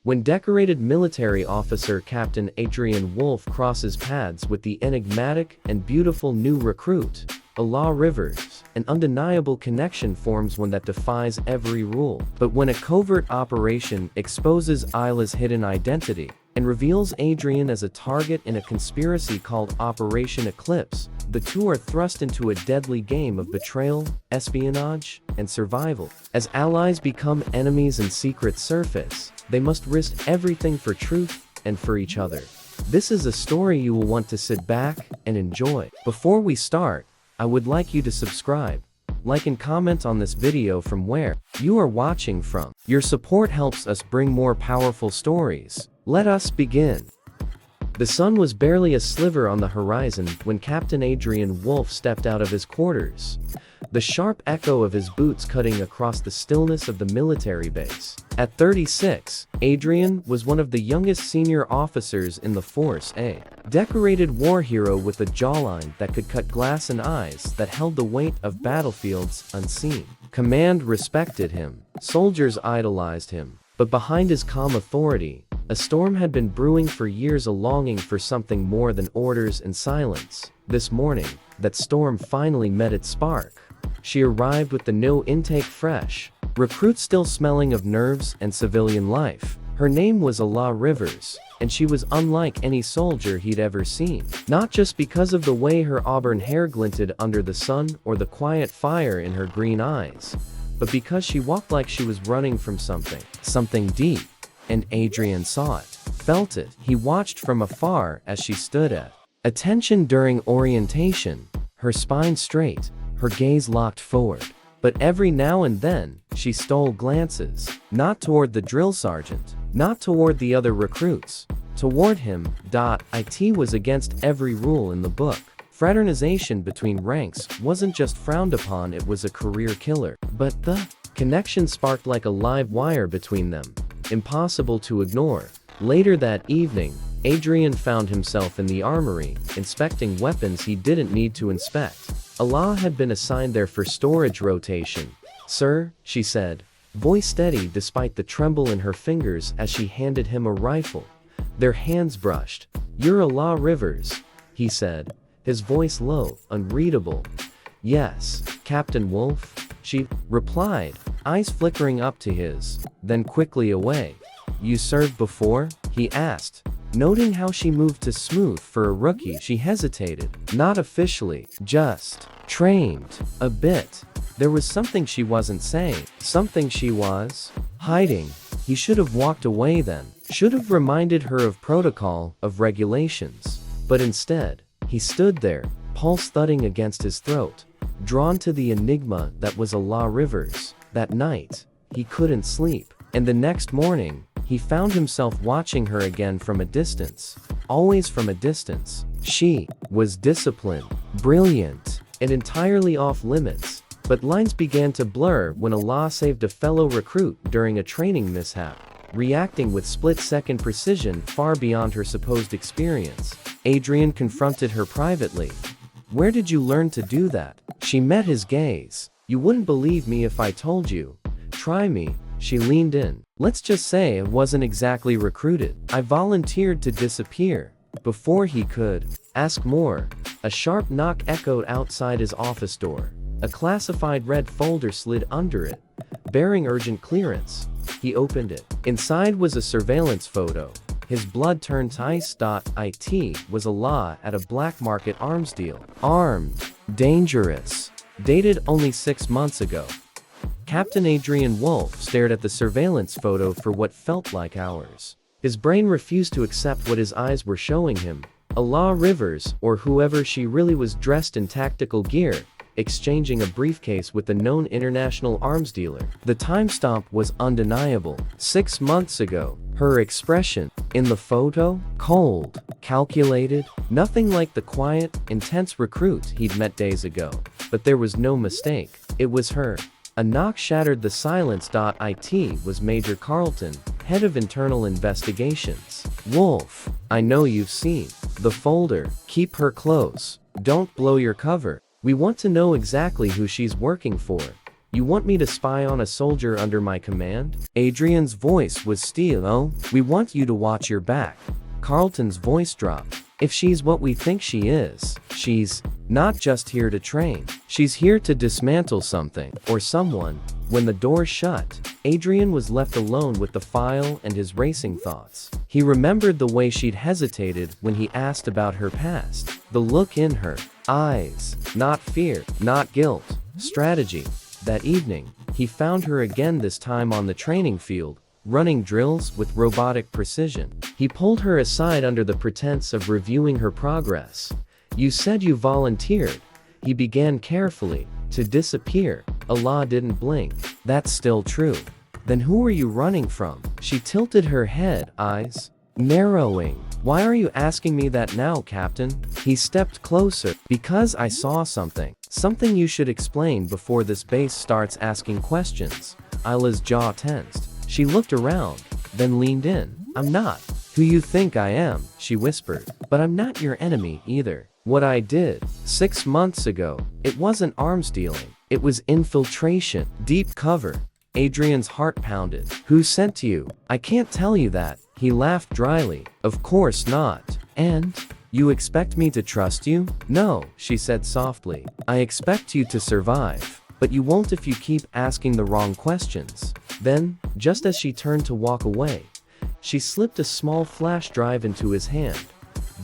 When decorated military officer Captain Adrian Wolfe crosses paths with the enigmatic and beautiful new recruit, Ayla Rivers, an undeniable connection forms, one that defies every rule. But when a covert operation exposes Ayla's hidden identity and reveals Adrian as a target in a conspiracy called Operation Eclipse, the two are thrust into a deadly game of betrayal, espionage, and survival. As allies become enemies and secrets surface, they must risk everything for truth and for each other. This is a story you will want to sit back and enjoy. Before we start, I would like you to subscribe, like and comment on this video from where you are watching from. Your support helps us bring more powerful stories. Let us begin. The sun was barely a sliver on the horizon when Captain Adrian Wolfe stepped out of his quarters, the sharp echo of his boots cutting across the stillness of the military base. At 36, Adrian was one of the youngest senior officers in the force, a decorated war hero with a jawline that could cut glass and eyes that held the weight of battlefields unseen. Command respected him, soldiers idolized him, but behind his calm authority, a storm had been brewing for years, a longing for something more than orders and silence. This morning, that storm finally met its spark. She arrived with the new intake fresh, recruits still smelling of nerves and civilian life. Her name was Ayla Rivers, and she was unlike any soldier he'd ever seen. Not just because of the way her auburn hair glinted under the sun or the quiet fire in her green eyes, but because she walked like she was running from something deep. And Adrian saw it, felt it. He watched from afar as she stood at attention during orientation, her spine straight, her gaze locked forward. But every now and then, she stole glances, not toward the drill sergeant, not toward the other recruits, toward him. It was against every rule in the book. Fraternization between ranks wasn't just frowned upon, it was a career killer. But the connection sparked like a live wire between them, impossible to ignore. Later that evening, Adrian found himself in the armory, inspecting weapons he didn't need to inspect. Ayla had been assigned there for storage rotation. "Sir," she said, voice steady despite the tremble in her fingers as she handed him a rifle. Their hands brushed. "You're Ayla Rivers," he said, his voice low, unreadable. "Yes, Captain Wolfe," she replied, eyes flickering up to his, then quickly away. "You served before?" he asked. Noting how she moved too smooth for a rookie, she hesitated. "Not officially, just trained a bit." There was something she wasn't saying, something she was hiding. He should have walked away then, should have reminded her of protocol, of regulations. But instead, he stood there, pulse thudding against his throat, drawn to the enigma that was Ayla Rivers. That night, he couldn't sleep, and the next morning, he found himself watching her again from a distance, always from a distance. She was disciplined, brilliant, and entirely off limits, but lines began to blur when Ayla saved a fellow recruit during a training mishap, reacting with split-second precision far beyond her supposed experience. Adrian confronted her privately. "Where did you learn to do that?" She met his gaze. "You wouldn't believe me if I told you. Try me." She leaned in. "Let's just say I wasn't exactly recruited. I volunteered to disappear." Before he could ask more, a sharp knock echoed outside his office door. A classified red folder slid under it, bearing urgent clearance. He opened it. Inside was a surveillance photo. His blood turned ice. It was Ayla at a black market arms deal. Armed. Dangerous. Dated only 6 months ago. Captain Adrian Wolfe stared at the surveillance photo for what felt like hours. His brain refused to accept what his eyes were showing him. Ayla Rivers, or whoever she really was, dressed in tactical gear, exchanging a briefcase with a known international arms dealer. The timestamp was undeniable. 6 months ago. Her expression in the photo? Cold, calculated, nothing like the quiet, intense recruit he'd met days ago. But there was no mistake. It was her. A knock shattered the silence. It was Major Carlton, head of internal investigations. "Wolfe, I know you've seen the folder. Keep her close. Don't blow your cover. We want to know exactly who she's working for." You want me to spy on a soldier under my command? Adrian's voice was steel. Oh, we want you to watch your back. Carlton's voice dropped. If she's what we think she is, she's not just here to train. She's here to dismantle something, or someone. When the door shut, Adrian was left alone with the file and his racing thoughts. He remembered the way she'd hesitated when he asked about her past. The look in her eyes. Not fear, not guilt. Strategy. That evening, he found her again, this time on the training field, running drills with robotic precision. He pulled her aside under the pretense of reviewing her progress. You said you volunteered. He began carefully. To disappear. Ayla didn't blink. That's still true. Then who are you running from? She tilted her head, eyes narrowing. Why are you asking me that now, Captain? He stepped closer. Because I saw something. Something you should explain before this base starts asking questions. Ayla's jaw tensed. She looked around, then leaned in. I'm not who you think I am, she whispered. But I'm not your enemy either. What I did 6 months ago, it wasn't arms dealing. It was infiltration. Deep cover. Adrian's heart pounded. Who sent you? I can't tell you that. He laughed dryly. Of course not. And? You expect me to trust you? No, she said softly. I expect you to survive. But you won't if you keep asking the wrong questions. Then, just as she turned to walk away, she slipped a small flash drive into his hand.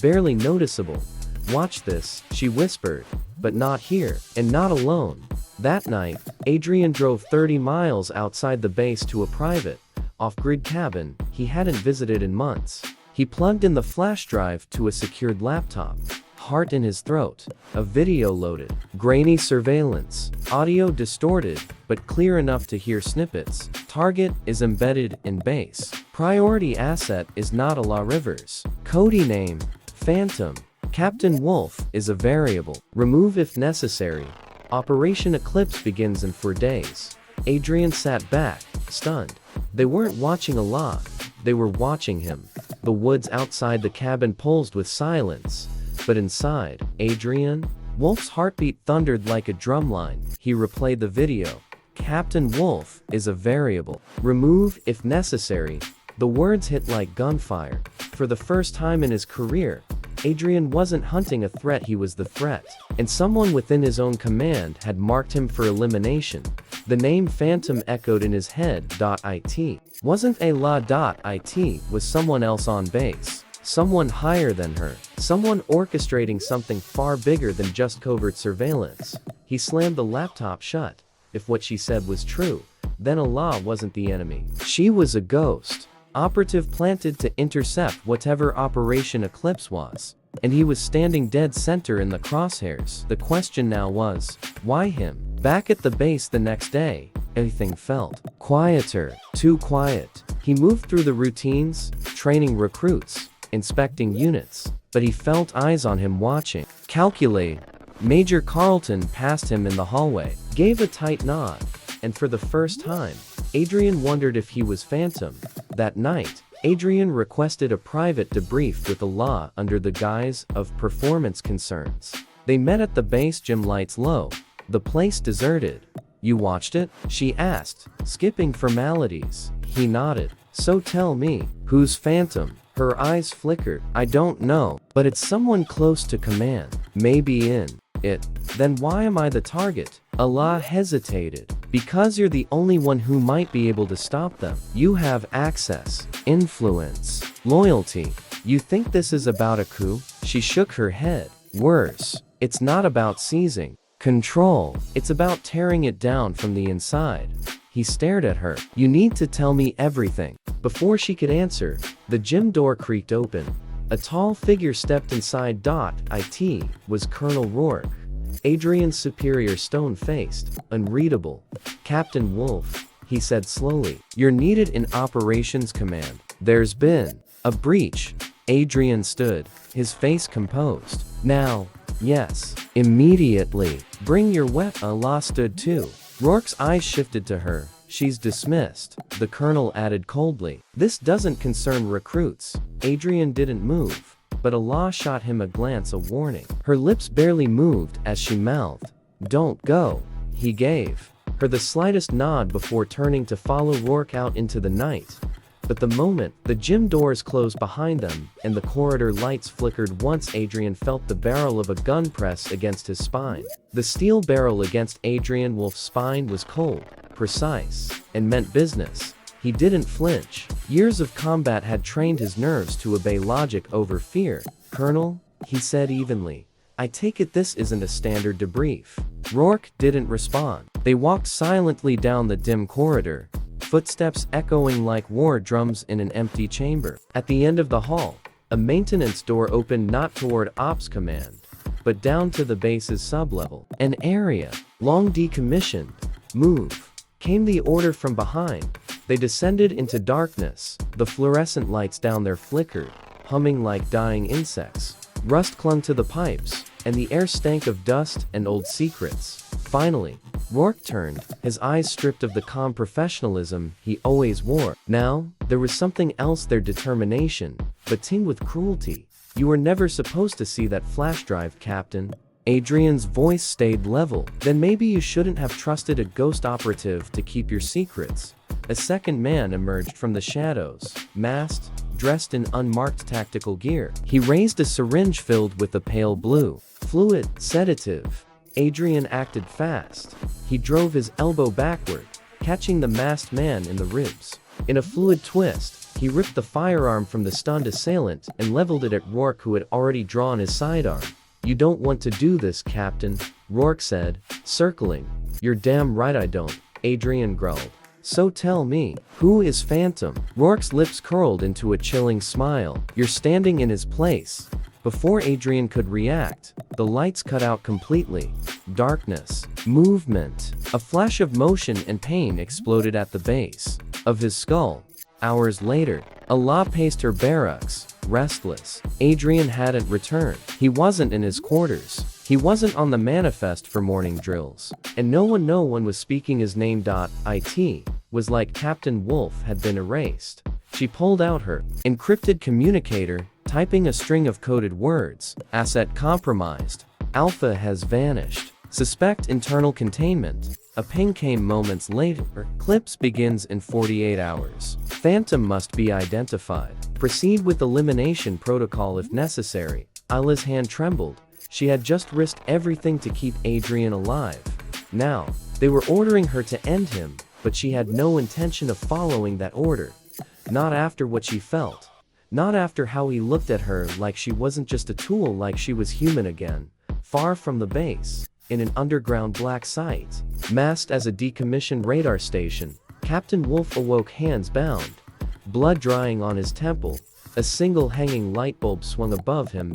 Barely noticeable. Watch this, she whispered. But not here, and not alone. That night, Adrian drove 30 miles outside the base to a private, off-grid cabin he hadn't visited in months. He plugged in the flash drive to a secured laptop. Heart in his throat. A video loaded. Grainy surveillance. Audio distorted, but clear enough to hear snippets. Target is embedded in base. Priority asset is not Ayla Rivers. Cody name, Phantom. Captain Wolfe is a variable. Remove if necessary. Operation Eclipse begins in 4 days. Adrian sat back, stunned. They weren't watching Ayla. They were watching him. The woods outside the cabin pulsed with silence. But inside, Adrian Wolfe's heartbeat thundered like a drumline. He replayed the video. Captain Wolfe is a variable. Remove if necessary. The words hit like gunfire. For the first time in his career, Adrian wasn't hunting a threat, he was the threat. And someone within his own command had marked him for elimination. The name Phantom echoed in his head. It wasn't Ayla. It was someone else on base. Someone higher than her. Someone orchestrating something far bigger than just covert surveillance. He slammed the laptop shut. If what she said was true, then Ayla wasn't the enemy. She was a ghost. Operative planted to intercept whatever Operation Eclipse was. And he was standing dead center in the crosshairs. The question now was, why him? Back at the base the next day, everything felt quieter. Too quiet. He moved through the routines, training recruits, inspecting units. But he felt eyes on him watching. Calculate. Major Carlton passed him in the hallway, gave a tight nod. And for the first time, Adrian wondered if he was Phantom. That night, Adrian requested a private debrief with Ayla under the guise of performance concerns. They met at the base gym, lights low, the place deserted. You watched it? She asked, skipping formalities. He nodded. So tell me, who's Phantom? Her eyes flickered. I don't know, but it's someone close to command. Maybe in it. Then why am I the target? Ayla hesitated. Because you're the only one who might be able to stop them. You have access, influence, loyalty. You think this is about a coup? She shook her head. Worse, it's not about seizing control. It's about tearing it down from the inside. He stared at her. You need to tell me everything. Before she could answer, the gym door creaked open. A tall figure stepped inside. It was Colonel Rourke. Adrian's superior, stone-faced, unreadable. Captain Wolfe, he said slowly. You're needed in Operations Command. There's been a breach. Adrian stood, his face composed. Now, yes, immediately. Bring your weapon. Ayla stood too. Rourke's eyes shifted to her. She's dismissed, the colonel added coldly. This doesn't concern recruits. Adrian didn't move, but Ayla shot him a glance of warning. Her lips barely moved as she mouthed, "Don't go." He gave her the slightest nod before turning to follow Rourke out into the night. But the moment the gym doors closed behind them and the corridor lights flickered once Adrian felt the barrel of a gun press against his spine. The steel barrel against Adrian Wolfe's spine was cold, precise, and meant business. He didn't flinch. Years of combat had trained his nerves to obey logic over fear. "Colonel," he said evenly, "I take it this isn't a standard debrief." Rourke didn't respond. They walked silently down the dim corridor, footsteps echoing like war drums in an empty chamber. At the end of the hall, a maintenance door opened not toward Ops Command, but down to the base's sublevel. An area, long decommissioned. "Move," came the order from behind. They descended into darkness. The fluorescent lights down there flickered, humming like dying insects. Rust clung to the pipes, and the air stank of dust and old secrets. Finally, Rourke turned, his eyes stripped of the calm professionalism he always wore. Now, there was something else, their determination, but tinged with cruelty. "You were never supposed to see that flash drive, Captain." Adrian's voice stayed level. "Then maybe you shouldn't have trusted a ghost operative to keep your secrets." A second man emerged from the shadows, masked, dressed in unmarked tactical gear. He raised a syringe filled with a pale blue fluid sedative. Adrian acted fast. He drove his elbow backward, catching the masked man in the ribs. In a fluid twist, he ripped the firearm from the stunned assailant and leveled it at Rourke, who had already drawn his sidearm. "You don't want to do this, Captain," Rourke said, circling. "You're damn right I don't," Adrian growled. "So tell me, who is Phantom?" Rourke's lips curled into a chilling smile. "You're standing in his place." Before Adrian could react, the lights cut out completely. Darkness, movement, a flash of motion and pain exploded at the base of his skull. Hours later, Ayla paced her barracks, restless. Adrian hadn't returned. He wasn't in his quarters. He wasn't on the manifest for morning drills. And no one was speaking his name. It was like Captain Wolfe had been erased. She pulled out her encrypted communicator, typing a string of coded words. "Asset compromised. Alpha has vanished. Suspect internal containment." A ping came moments later. "Eclipse begins in 48 hours. Phantom must be identified. Proceed with elimination protocol if necessary." Ayla's hand trembled. She had just risked everything to keep Adrian alive. Now, they were ordering her to end him, but she had no intention of following that order. Not after what she felt. Not after how he looked at her, like she wasn't just a tool, like she was human again. Far from the base, in an underground black site, masked as a decommissioned radar station, Captain Wolfe awoke, hands bound, blood drying on his temple. A single hanging light bulb swung above him.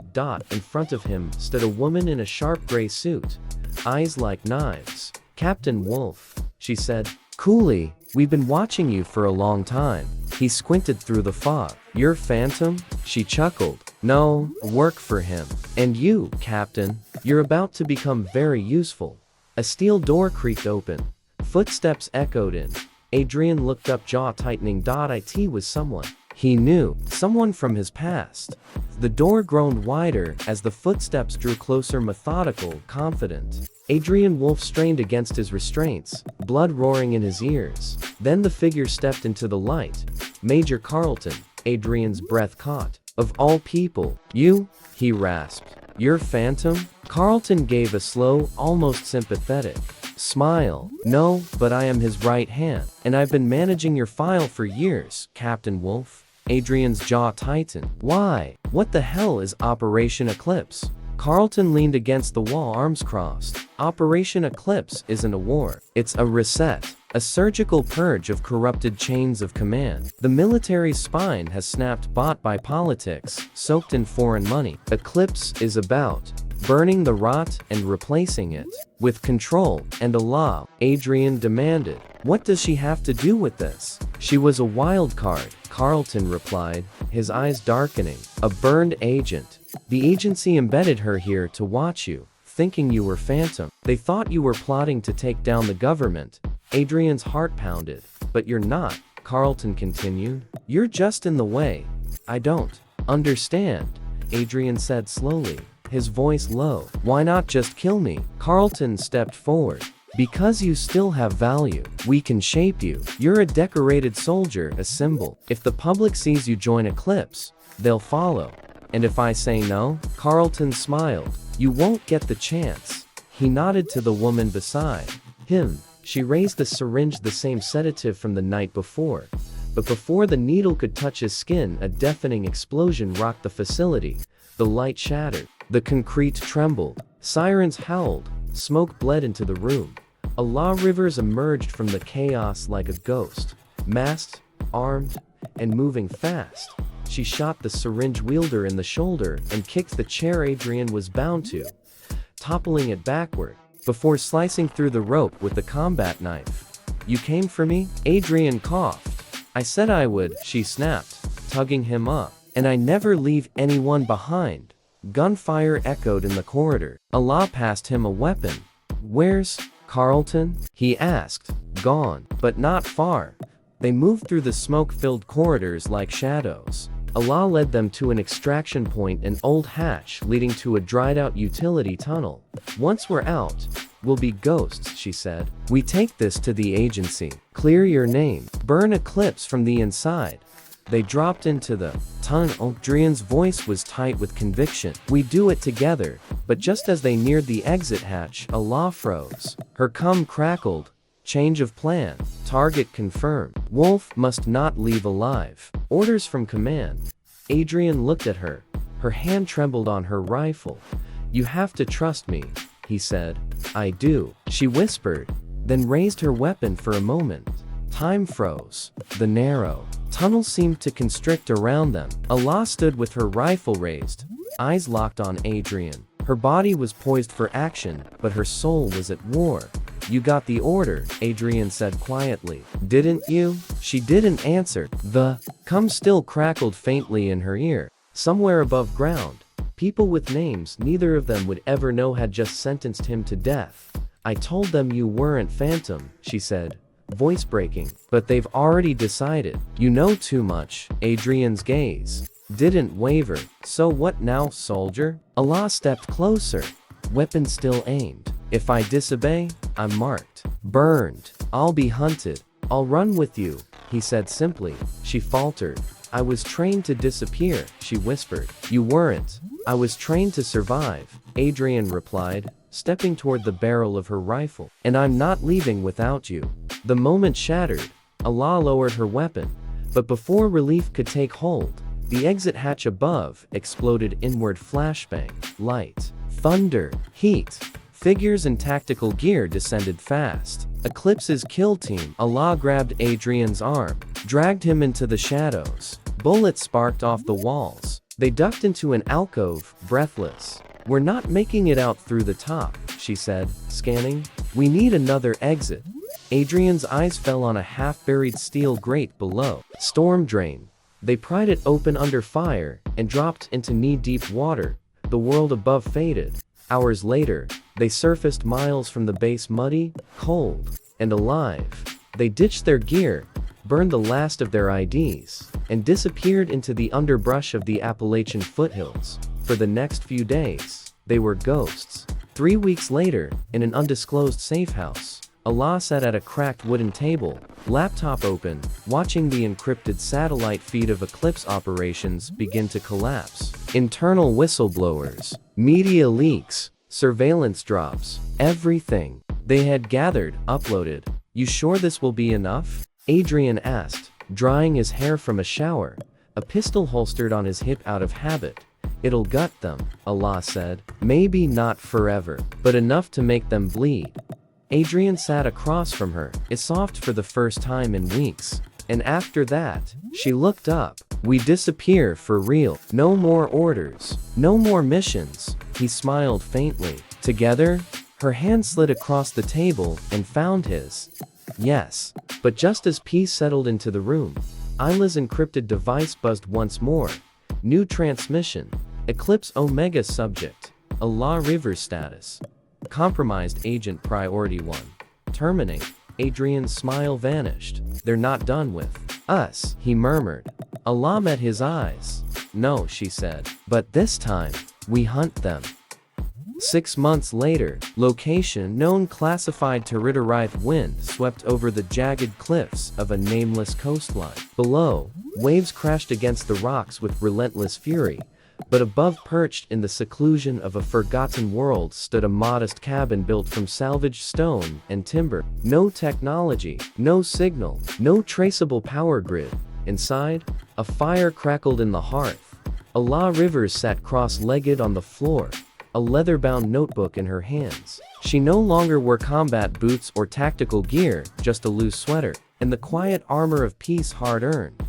In front of him stood a woman in a sharp gray suit, eyes like knives. "Captain Wolfe," she said, coolly, "we've been watching you for a long time." He squinted through the fog. "You're Phantom?" She chuckled. "No, work for him. And you, Captain, you're about to become very useful." A steel door creaked open. Footsteps echoed in. Adrian looked up, jaw tightening. It was someone he knew, someone from his past. The door groaned wider as the footsteps drew closer, methodical, confident. Adrian Wolfe strained against his restraints, blood roaring in his ears. Then the figure stepped into the light. Major Carlton. Adrian's breath caught. "Of all people, you?" he rasped. "You're Phantom?" Carlton gave a slow, almost sympathetic smile. "No, but I am his right hand, and I've been managing your file for years, Captain Wolfe." Adrian's jaw tightened. "Why? What the hell is Operation Eclipse?" Carlton leaned against the wall, arms crossed. "Operation Eclipse isn't a war. It's a reset. A surgical purge of corrupted chains of command. The military's spine has snapped, bought by politics, soaked in foreign money. Eclipse is about burning the rot and replacing it with control and a law." Adrian demanded. "What does she have to do with this?" "She was a wild card," Carlton replied, his eyes darkening. "A burned agent. The agency embedded her here to watch you, thinking you were Phantom. They thought you were plotting to take down the government." Adrian's heart pounded. "But you're not," Carlton continued. "You're just in the way." "I don't understand," Adrian said slowly, his voice low. "Why not just kill me?" Carlton stepped forward. Because you still have value. We can shape you. You're a decorated soldier, a symbol. If the public sees you join Eclipse, they'll follow. And if I say no? Carlton smiled. You won't get the chance. He nodded to the woman beside him. She raised the syringe, the same sedative from the night before. But before the needle could touch his skin, a deafening explosion rocked the facility. The light shattered. The concrete trembled. Sirens howled. Smoke bled into the room. Ayla Rivers emerged from the chaos like a ghost. Masked, armed, and moving fast. She shot the syringe wielder in the shoulder and kicked the chair Adrian was bound to, toppling it backward, before slicing through the rope with the combat knife. You came for me? Adrian coughed. I said I would, she snapped, tugging him up. And I never leave anyone behind. Gunfire echoed in the corridor. Ayla passed him a weapon. Where's Carlton? He asked. Gone, but not far. They moved through the smoke-filled corridors like shadows. Ayla led them to an extraction point, an old hatch leading to a dried-out utility tunnel. Once we're out, we'll be ghosts, she said. We take this to the agency. Clear your name. Burn Eclipse from the inside. They dropped into the tunnel. Adrian's voice was tight with conviction. We do it together. But just as they neared the exit hatch, Ayla froze. Her cum crackled. Change of plan. Target confirmed. Wolfe must not leave alive. Orders from command. Adrian looked at her. Her hand trembled on her rifle. You have to trust me, he said. I do, she whispered, then raised her weapon for a moment. Time froze. The narrow tunnel seemed to constrict around them. Ayla stood with her rifle raised, eyes locked on Adrian. Her body was poised for action, but her soul was at war. You got the order, Adrian said quietly. Didn't you? She didn't answer. The cum still crackled faintly in her ear. Somewhere above ground, people with names neither of them would ever know had just sentenced him to death. I told them you weren't Phantom, she said, voice breaking. But they've already decided. You know too much. Adrian's gaze didn't waver. So what now, soldier? Ayla stepped closer, weapon still aimed. If I disobey, I'm marked. Burned. I'll be hunted. I'll run with you, he said simply. She faltered. I was trained to disappear, she whispered. You weren't. I was trained to survive, Adrian replied, stepping toward the barrel of her rifle. And I'm not leaving without you. The moment shattered. Ayla lowered her weapon. But before relief could take hold, the exit hatch above exploded inward. Flashbang. Light. Thunder. Heat. Figures in tactical gear descended fast. Eclipse's kill team. Ayla grabbed Adrian's arm, dragged him into the shadows. Bullets sparked off the walls. They ducked into an alcove, breathless. We're not making it out through the top, she said, scanning. We need another exit. Adrian's eyes fell on a half-buried steel grate below. Storm drain. They pried it open under fire and dropped into knee-deep water. The world above faded. Hours later, they surfaced miles from the base, muddy, cold, and alive. They ditched their gear, burned the last of their IDs, and disappeared into the underbrush of the Appalachian foothills. For the next few days, they were ghosts. 3 weeks later, in an undisclosed safe house, Ayla sat at a cracked wooden table, laptop open, watching the encrypted satellite feed of Eclipse operations begin to collapse. Internal whistleblowers, media leaks, surveillance drops, everything they had gathered, uploaded. You sure this will be enough? Adrian asked, drying his hair from a shower, a pistol holstered on his hip out of habit. It'll gut them, Ayla said. Maybe not forever, but enough to make them bleed. Adrian sat across from her, soft for the first time in weeks. And after that, she looked up. We disappear for real. No more orders. No more missions. He smiled faintly. Together? Her hand slid across the table and found his. Yes. But just as peace settled into the room, Ayla's encrypted device buzzed once more. New transmission. Eclipse Omega subject. Ayla Rivers status. Compromised agent priority 1. Terminate. Adrian's smile vanished. They're not done with us, he murmured. Ayla met his eyes. No, she said. But this time, we hunt them. 6 months later, location known classified territorite wind swept over the jagged cliffs of a nameless coastline. Below, waves crashed against the rocks with relentless fury, but above, perched in the seclusion of a forgotten world, stood a modest cabin built from salvaged stone and timber. No technology, no signal, no traceable power grid. Inside, a fire crackled in the hearth. Ayla Rivers sat cross-legged on the floor, a leather-bound notebook in her hands. She no longer wore combat boots or tactical gear, just a loose sweater, and the quiet armor of peace hard-earned.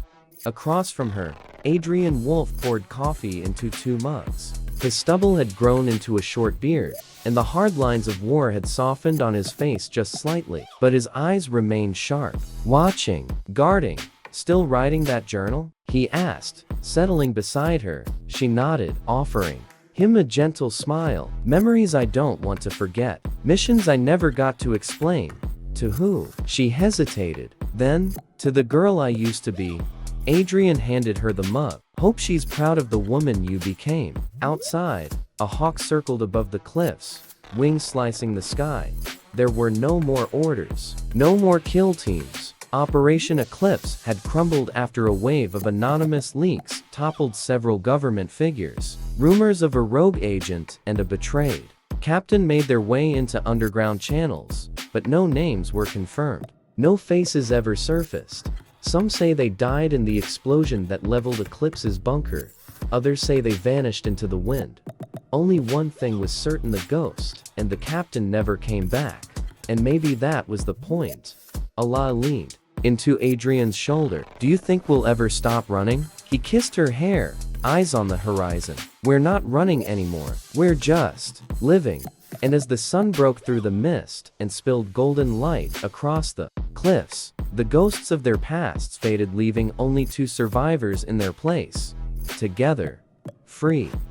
Across from her, Adrian Wolfe poured coffee into 2 mugs. His stubble had grown into a short beard, and the hard lines of war had softened on his face just slightly. But his eyes remained sharp. Watching, guarding, still writing that journal? He asked, settling beside her. She nodded, offering him a gentle smile. Memories I don't want to forget. Missions I never got to explain. To who? She hesitated. Then, to the girl I used to be. Adrian handed her the mug. Hope she's proud of the woman you became. Outside, a hawk circled above the cliffs, wings slicing the sky. There were no more orders, no more kill teams. Operation Eclipse had crumbled after a wave of anonymous leaks toppled several government figures. Rumors of a rogue agent and a betrayed captain made their way into underground channels, but no names were confirmed. No faces ever surfaced. Some say they died in the explosion that leveled Eclipse's bunker. Others say they vanished into the wind. Only one thing was certain: the ghost and the captain never came back. And maybe that was the point. Ayla leaned into Adrian's shoulder. Do you think we'll ever stop running? He kissed her hair, eyes on the horizon. We're not running anymore. We're just living. And as the sun broke through the mist and spilled golden light across the cliffs, the ghosts of their pasts faded, leaving only 2 survivors in their place. Together. Free.